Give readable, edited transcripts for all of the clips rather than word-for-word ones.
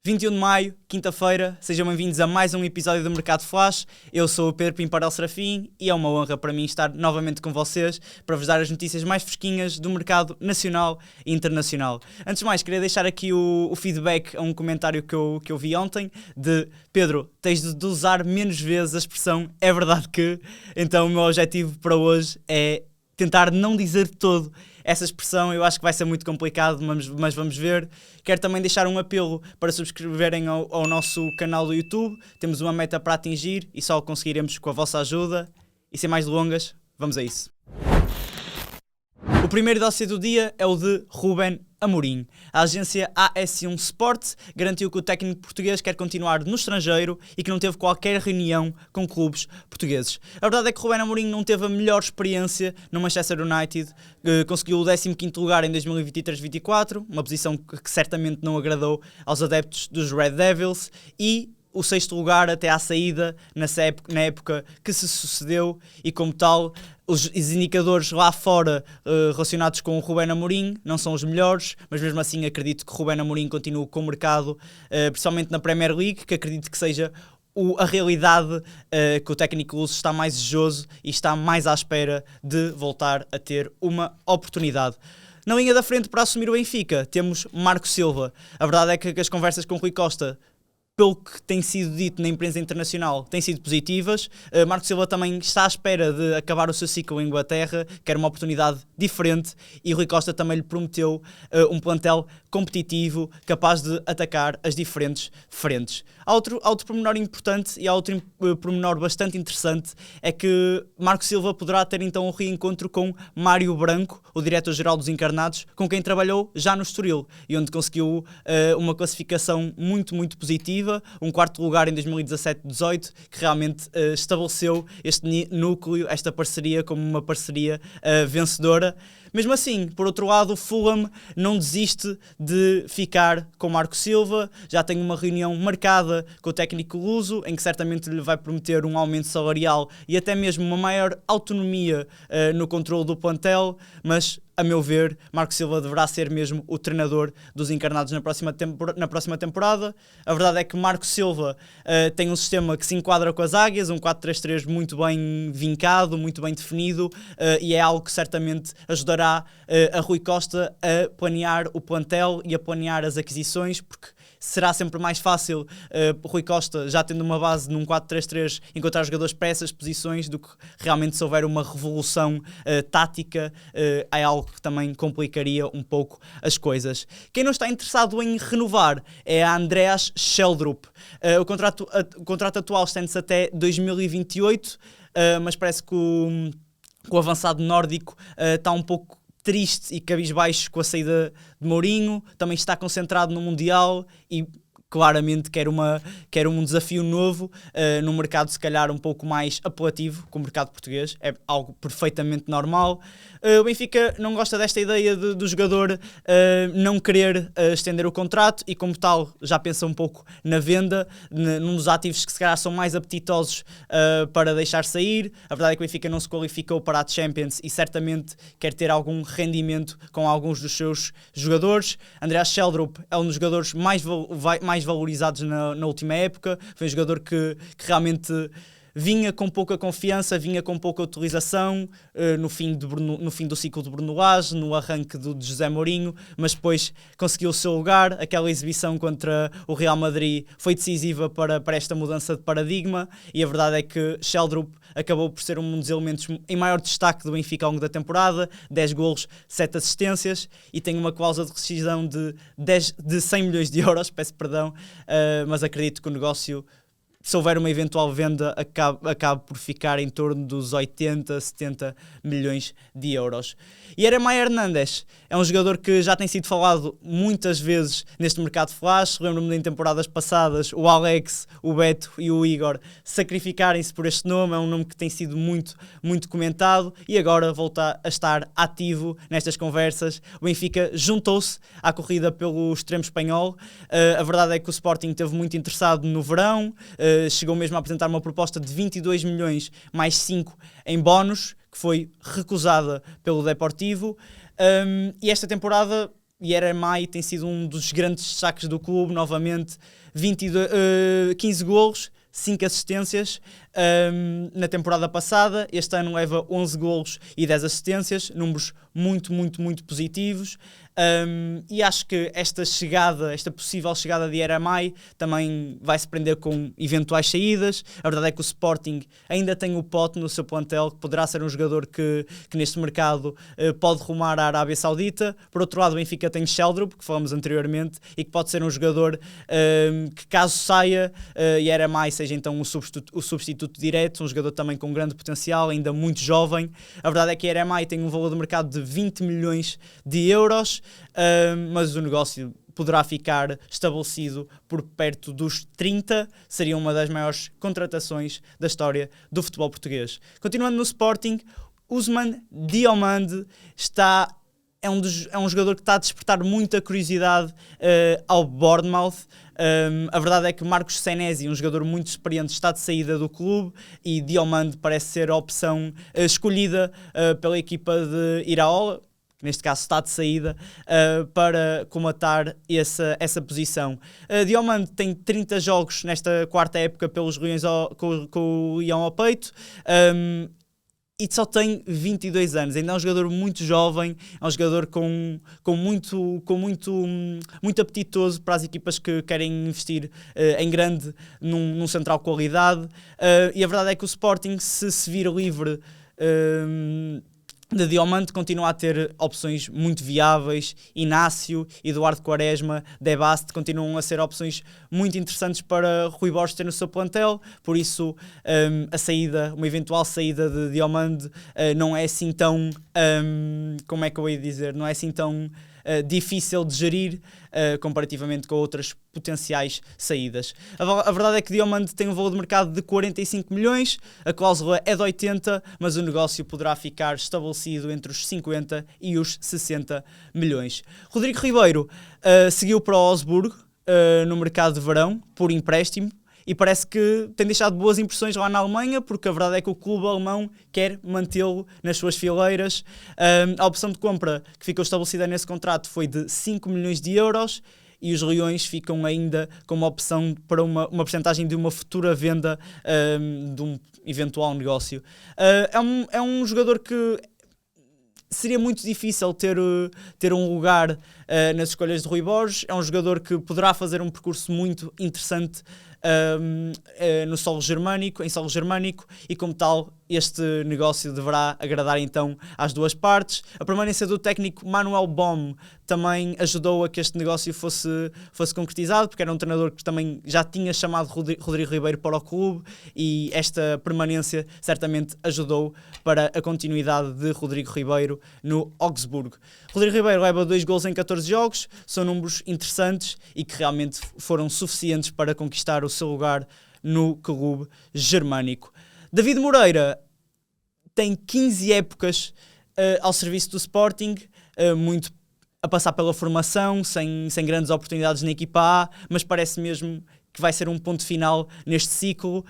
21 de maio, quinta-feira, sejam bem-vindos a mais um episódio do Mercado Flash. Eu sou o Pedro Pimparel Serafim e é uma honra para mim estar novamente com vocês para vos dar as notícias mais fresquinhas do mercado nacional e internacional. Antes de mais, queria deixar aqui o feedback a um comentário que eu vi ontem de Pedro, tens de usar menos vezes a expressão "é verdade que", então o meu objetivo para hoje é tentar não dizer todo essa expressão. Eu acho que vai ser muito complicado, mas vamos ver. Quero também deixar um apelo para subscreverem ao nosso canal do YouTube. Temos uma meta para atingir e só o conseguiremos com a vossa ajuda. E sem mais delongas, vamos a isso. O primeiro dossiê do dia é o de Ruben Amorim. A agência AS1 Sport garantiu que o técnico português quer continuar no estrangeiro e que não teve qualquer reunião com clubes portugueses. A verdade é que Ruben Amorim não teve a melhor experiência no Manchester United, conseguiu o 15º lugar em 2023-24, uma posição que certamente não agradou aos adeptos dos Red Devils, e o 6º lugar até à saída na época que se sucedeu, e como tal os indicadores lá fora relacionados com o Ruben Amorim não são os melhores, mas mesmo assim acredito que Ruben Amorim continue com o mercado, principalmente na Premier League, que acredito que seja a realidade, que o técnico luso está mais desejoso e está mais à espera de voltar a ter uma oportunidade. Na linha da frente para assumir o Benfica temos Marco Silva. A verdade é que as conversas com Rui Costa, pelo que tem sido dito na imprensa internacional, têm sido positivas. Marco Silva também está à espera de acabar o seu ciclo em Inglaterra, quer uma oportunidade diferente, e Rui Costa também lhe prometeu um plantel competitivo, capaz de atacar as diferentes frentes. Outro pormenor importante e outro pormenor bastante interessante é que Marco Silva poderá ter então um reencontro com Mário Branco, o diretor-geral dos Encarnados, com quem trabalhou já no Estoril, e onde conseguiu uma classificação muito, muito positiva, um 4º lugar em 2017-18, que realmente estabeleceu este núcleo, esta parceria, como uma parceria vencedora. Mesmo assim, por outro lado, o Fulham não desiste de ficar com Marco Silva, já tem uma reunião marcada com o técnico luso, em que certamente lhe vai prometer um aumento salarial e até mesmo uma maior autonomia no controle do plantel, mas, a meu ver, Marco Silva deverá ser mesmo o treinador dos Encarnados na próxima temporada. A verdade é que Marco Silva tem um sistema que se enquadra com as Águias, um 4-3-3 muito bem vincado, muito bem definido, e é algo que certamente ajudará a Rui Costa a planear o plantel e a planear as aquisições, porque será sempre mais fácil Rui Costa, já tendo uma base num 4-3-3, encontrar jogadores para essas posições, do que realmente se houver uma revolução tática. É algo que também complicaria um pouco as coisas. Quem não está interessado em renovar é a Andreas Schjelderup. O contrato atual estende-se até 2028, mas parece que o avançado nórdico está um pouco triste e cabisbaixo com a saída de Mourinho, também está concentrado no Mundial e claramente quer um desafio novo num mercado se calhar um pouco mais apelativo, com o mercado português, é algo perfeitamente normal. O Benfica não gosta desta ideia do jogador não querer estender o contrato e, como tal, já pensa um pouco na venda, num dos ativos que se calhar são mais apetitosos para deixar sair. A verdade é que o Benfica não se qualificou para a Champions e certamente quer ter algum rendimento com alguns dos seus jogadores. Andreas Schjelderup é um dos jogadores mais valorizados na última época, foi um jogador que realmente vinha com pouca confiança, vinha com pouca utilização no fim do ciclo de Bruno Lage, no arranque de José Mourinho, mas depois conseguiu o seu lugar. Aquela exibição contra o Real Madrid foi decisiva para esta mudança de paradigma, e a verdade é que Schjelderup acabou por ser um dos elementos em maior destaque do Benfica ao longo da temporada, 10 golos, 7 assistências, e tem uma cláusula de rescisão de 100 milhões de euros, peço perdão, mas acredito que o negócio, se houver uma eventual venda, acabe por ficar em torno dos 80, 70 milhões de euros. E Yeremia Hernandez é um jogador que já tem sido falado muitas vezes neste mercado flash. Lembro-me de em temporadas passadas o Alex, o Beto e o Igor sacrificarem-se por este nome. É um nome que tem sido muito, muito comentado e agora volta a estar ativo nestas conversas. O Benfica juntou-se à corrida pelo extremo espanhol. A verdade é que o Sporting esteve muito interessado no verão, chegou mesmo a apresentar uma proposta de 22 milhões mais 5 em bónus, que foi recusada pelo Deportivo, e esta temporada Yeremay tem sido um dos grandes destaques do clube, novamente 15 golos, 5 assistências na temporada passada. Este ano leva 11 golos e 10 assistências, números muito, muito, muito positivos. E acho que esta possível chegada de Yeremay também vai se prender com eventuais saídas. A verdade é que o Sporting ainda tem o Pote no seu plantel, que poderá ser um jogador que neste mercado pode rumar à Arábia Saudita. Por outro lado, o Benfica tem Sheldrup, que falamos anteriormente, e que pode ser um jogador que, caso saia, Yeremay seja então o substituto direto, um jogador também com grande potencial, ainda muito jovem. A verdade é que Yeremay tem um valor de mercado de 20 milhões de euros, mas o negócio poderá ficar estabelecido por perto dos 30, seria uma das maiores contratações da história do futebol português. Continuando no Sporting, Ousmane Diomande é um jogador que está a despertar muita curiosidade ao Bournemouth. A verdade é que Marcos Senesi, um jogador muito experiente, está de saída do clube, e Diomande parece ser a opção escolhida pela equipa de Iraola, que neste caso está de saída, para comatar essa posição. Diomande tem 30 jogos nesta quarta época pelos Leões com o Leão ao peito, e só tem 22 anos, ainda é um jogador muito jovem, é um jogador muito apetitoso para as equipas que querem investir em grande num central qualidade, e a verdade é que o Sporting, se vir livre de Diomande, continua a ter opções muito viáveis. Inácio, Eduardo Quaresma, De Bast continuam a ser opções muito interessantes para Rui Borges ter no seu plantel. Por isso, uma eventual saída de Diomande não é assim tão, como é que eu ia dizer, não é assim tão difícil de gerir comparativamente com outras potenciais saídas. A verdade é que Diomande tem um valor de mercado de 45 milhões, a cláusula é de 80, mas o negócio poderá ficar estabelecido entre os 50 e os 60 milhões. Rodrigo Ribeiro seguiu para o Augsburgo no mercado de verão por empréstimo, e parece que tem deixado boas impressões lá na Alemanha, porque a verdade é que o clube alemão quer mantê-lo nas suas fileiras. A opção de compra que ficou estabelecida nesse contrato foi de 5 milhões de euros, e os Leões ficam ainda com uma opção para uma percentagem de uma futura venda de um eventual negócio. É um jogador que seria muito difícil ter um lugar nas escolhas de Rui Borges. É um jogador que poderá fazer um percurso muito interessante em solo germânico, e como tal este negócio deverá agradar então às duas partes. A permanência do técnico Manuel Bomm também ajudou a que este negócio fosse concretizado, porque era um treinador que também já tinha chamado Rodrigo Ribeiro para o clube, e esta permanência certamente ajudou para a continuidade de Rodrigo Ribeiro no Augsburgo. Rodrigo Ribeiro leva 2 gols em 14 jogos, são números interessantes e que realmente foram suficientes para conquistar o seu lugar no clube germânico. David Moreira tem 15 épocas ao serviço do Sporting, muito a passar pela formação, sem grandes oportunidades na equipa A, mas parece mesmo que vai ser um ponto final neste ciclo.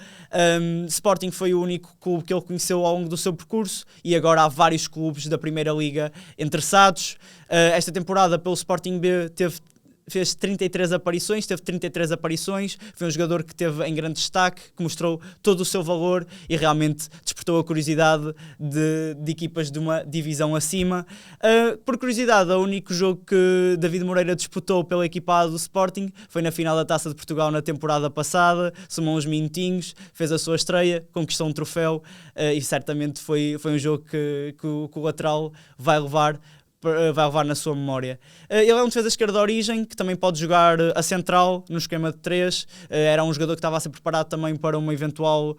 Sporting foi o único clube que ele conheceu ao longo do seu percurso, e agora há vários clubes da Primeira Liga interessados. Esta temporada pelo Sporting B fez 33 aparições, foi um jogador que teve em grande destaque, que mostrou todo o seu valor e realmente despertou a curiosidade de equipas de uma divisão acima. Por curiosidade, o único jogo que David Moreira disputou pela equipa A do Sporting foi na final da Taça de Portugal na temporada passada, somou uns minutinhos, fez a sua estreia, conquistou um troféu, e certamente foi um jogo que o lateral vai levar na sua memória. Ele é um defesa esquerda de origem, que também pode jogar a central no esquema de 3. Era um jogador que estava a ser preparado também para uma eventual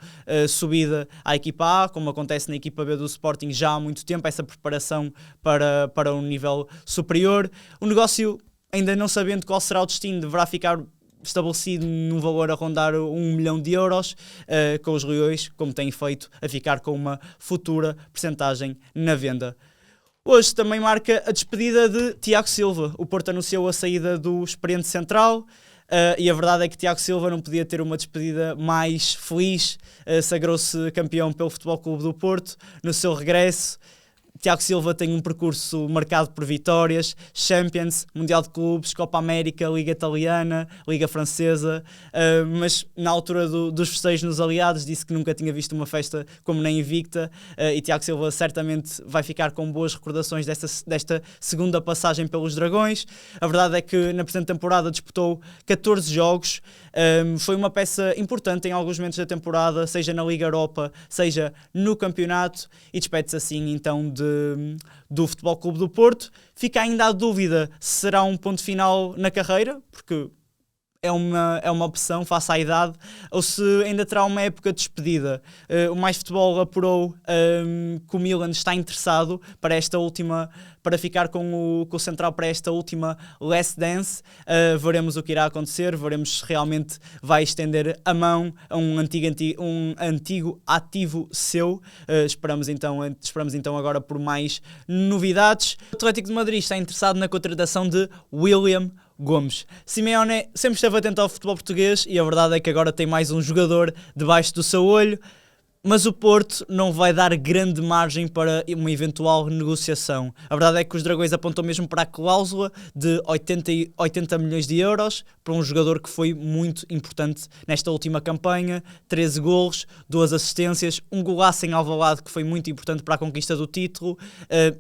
subida à equipa A, como acontece na equipa B do Sporting já há muito tempo, essa preparação para um nível superior. O negócio, ainda não sabendo qual será o destino, deverá ficar estabelecido num valor a rondar 1 milhão de euros, com os Leões, como têm feito, a ficar com uma futura percentagem na venda. Hoje também marca a despedida de Tiago Silva. O Porto anunciou a saída do experiente central, e a verdade é que Tiago Silva não podia ter uma despedida mais feliz. Sagrou-se campeão pelo Futebol Clube do Porto no seu regresso. Tiago Silva tem um percurso marcado por vitórias, Champions, Mundial de Clubes, Copa América, Liga Italiana, Liga Francesa, mas na altura dos festejos nos aliados disse que nunca tinha visto uma festa como na Invicta, e Tiago Silva certamente vai ficar com boas recordações desta segunda passagem pelos Dragões. A verdade é que na presente temporada disputou 14 jogos, foi uma peça importante em alguns momentos da temporada, seja na Liga Europa, seja no campeonato, e despede-se assim então do Futebol Clube do Porto. Fica ainda a dúvida se será um ponto final na carreira, porque é uma opção face à idade, ou se ainda terá uma época de despedida. O Mais Futebol apurou que o Milan está interessado para ficar com o central para esta última Last Dance. Veremos o que irá acontecer, veremos se realmente vai estender a mão a um antigo ativo seu. Esperamos então agora por mais novidades. O Atlético de Madrid está interessado na contratação de William Gomes. Simeone sempre esteve atento ao futebol português e a verdade é que agora tem mais um jogador debaixo do seu olho, mas o Porto não vai dar grande margem para uma eventual negociação. A verdade é que os Dragões apontam mesmo para a cláusula de 80 milhões de euros para um jogador que foi muito importante nesta última campanha. 13 golos, 2 assistências, um golaço em Alvalade que foi muito importante para a conquista do título,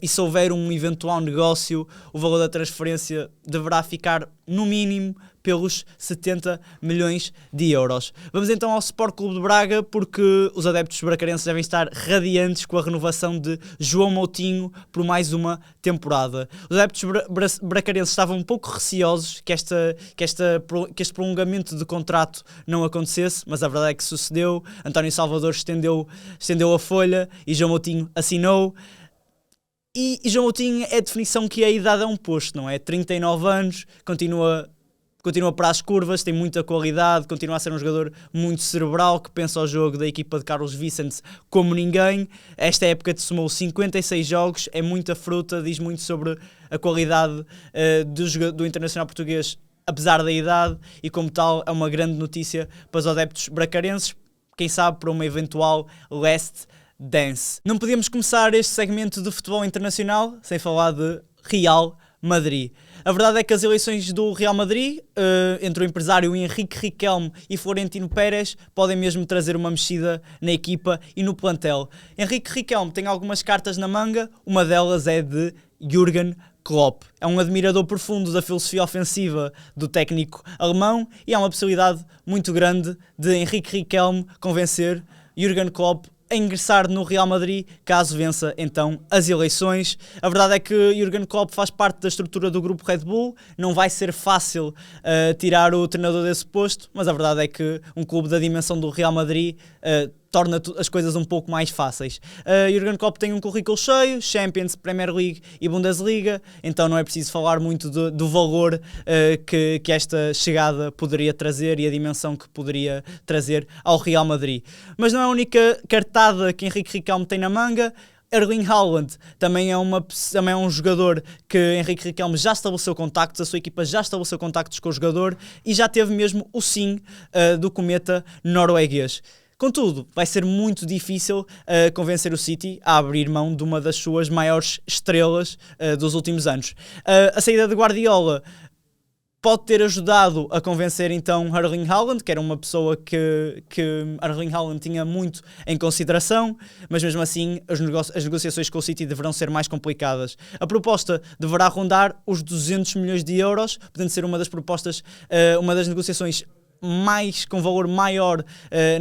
e se houver um eventual negócio, o valor da transferência deverá ficar no mínimo pelos 70 milhões de euros. Vamos então ao Sport Clube de Braga, porque os adeptos bracarenses devem estar radiantes com a renovação de João Moutinho por mais uma temporada. Os adeptos bracarenses estavam um pouco receosos que este prolongamento de contrato não acontecesse, mas a verdade é que sucedeu. António Salvador estendeu a folha e João Moutinho assinou. E João Moutinho é a definição que a idade é um posto, não é? 39 anos, continua para as curvas, tem muita qualidade, continua a ser um jogador muito cerebral, que pensa ao jogo da equipa de Carlos Vicente como ninguém. Esta época somou 56 jogos, é muita fruta, diz muito sobre a qualidade do internacional português, apesar da idade, e como tal é uma grande notícia para os adeptos bracarenses, quem sabe para uma eventual Last Dance. Não podíamos começar este segmento de futebol internacional sem falar de Real Madrid. A verdade é que as eleições do Real Madrid, entre o empresário Henrique Riquelme e Florentino Pérez, podem mesmo trazer uma mexida na equipa e no plantel. Henrique Riquelme tem algumas cartas na manga, uma delas é de Jürgen Klopp. É um admirador profundo da filosofia ofensiva do técnico alemão e há uma possibilidade muito grande de Henrique Riquelme convencer Jürgen Klopp a ingressar no Real Madrid, caso vença então as eleições. A verdade é que Jürgen Klopp faz parte da estrutura do grupo Red Bull, não vai ser fácil tirar o treinador desse posto, mas a verdade é que um clube da dimensão do Real Madrid torna as coisas um pouco mais fáceis. Jürgen Klopp tem um currículo cheio, Champions, Premier League e Bundesliga, então não é preciso falar muito do valor que esta chegada poderia trazer e a dimensão que poderia trazer ao Real Madrid. Mas não é a única cartada que Henrique Riquelme tem na manga. Erling Haaland também é um jogador que Henrique Riquelme já estabeleceu contactos, a sua equipa já estabeleceu contactos com o jogador e já teve mesmo o sim do cometa norueguês. Contudo, vai ser muito difícil convencer o City a abrir mão de uma das suas maiores estrelas dos últimos anos. A saída de Guardiola pode ter ajudado a convencer então Erling Haaland, que era uma pessoa que Erling Haaland tinha muito em consideração, mas mesmo assim as negociações com o City deverão ser mais complicadas. A proposta deverá rondar os 200 milhões de euros, podendo ser uma das propostas, uma das negociações com valor maior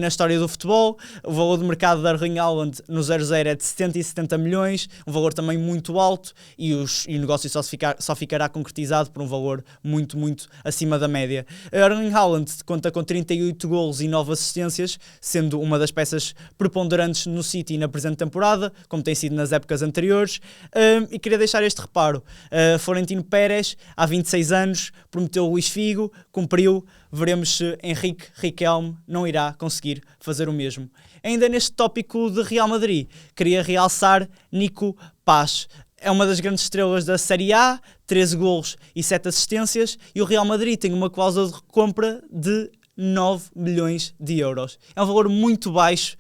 na história do futebol. O valor de mercado de Erling Haaland no 0-0 é de 70 milhões, um valor também muito alto, e o negócio só ficará concretizado por um valor muito, muito acima da média. Erling Haaland conta com 38 golos e 9 assistências, sendo uma das peças preponderantes no City na presente temporada, como tem sido nas épocas anteriores. E queria deixar este reparo. Florentino Pérez, há 26 anos, prometeu o Luís Figo, cumpriu. Veremos se Henrique Riquelme não irá conseguir fazer o mesmo. Ainda neste tópico de Real Madrid, queria realçar Nico Paz. É uma das grandes estrelas da Série A, 13 golos e 7 assistências, e o Real Madrid tem uma cláusula de recompra de 9 milhões de euros. É um valor muito baixo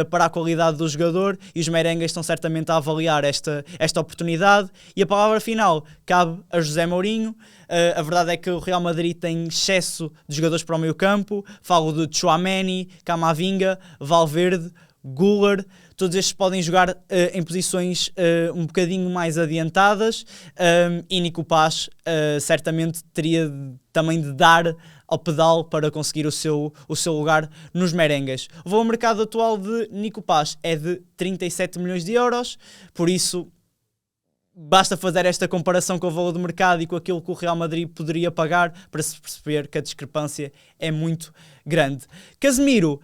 para a qualidade do jogador e os merengues estão certamente a avaliar esta oportunidade. E a palavra final cabe a José Mourinho. A verdade é que o Real Madrid tem excesso de jogadores para o meio campo. Falo de Tchouaméni, Camavinga, Valverde, Güler. Todos estes podem jogar em posições um bocadinho mais adiantadas e Nico Paz certamente teria também de dar ao pedal para conseguir o seu lugar nos merengues. O valor mercado atual de Nico Paz é de 37 milhões de euros, por isso basta fazer esta comparação com o valor do mercado e com aquilo que o Real Madrid poderia pagar para se perceber que a discrepância é muito grande. Casemiro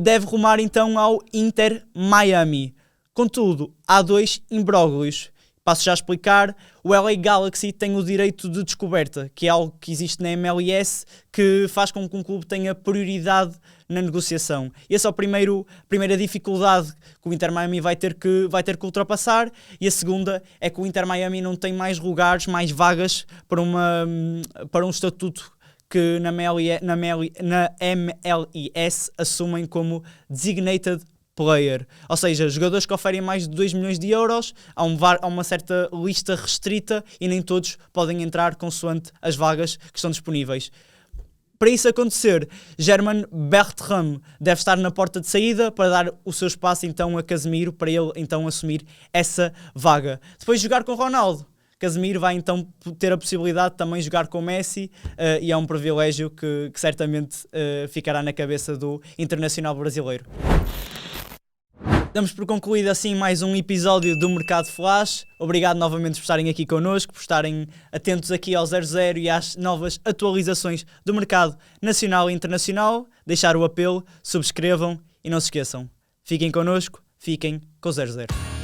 deve rumar então ao Inter Miami. Contudo, há 2 imbróglios. Passo já a explicar. O LA Galaxy tem o direito de descoberta, que é algo que existe na MLS, que faz com que um clube tenha prioridade na negociação. E essa é a primeira dificuldade que o Inter Miami vai ter que ultrapassar. E a segunda é que o Inter Miami não tem mais lugares, mais vagas para um estatuto que na MLS assumem como designated player, ou seja, jogadores que oferem mais de 2 milhões de euros, há uma certa lista restrita e nem todos podem entrar consoante as vagas que estão disponíveis. Para isso acontecer, Germain Bertrand deve estar na porta de saída para dar o seu espaço então a Casemiro, para ele então assumir essa vaga. Depois de jogar com Ronaldo, Casemiro vai então ter a possibilidade de também jogar com Messi e é um privilégio que certamente ficará na cabeça do internacional brasileiro. Damos por concluído assim mais um episódio do Mercado Flash. Obrigado novamente por estarem aqui connosco, por estarem atentos aqui ao 00 e às novas atualizações do mercado nacional e internacional. Deixar o apelo, subscrevam e não se esqueçam. Fiquem connosco, fiquem com o 00.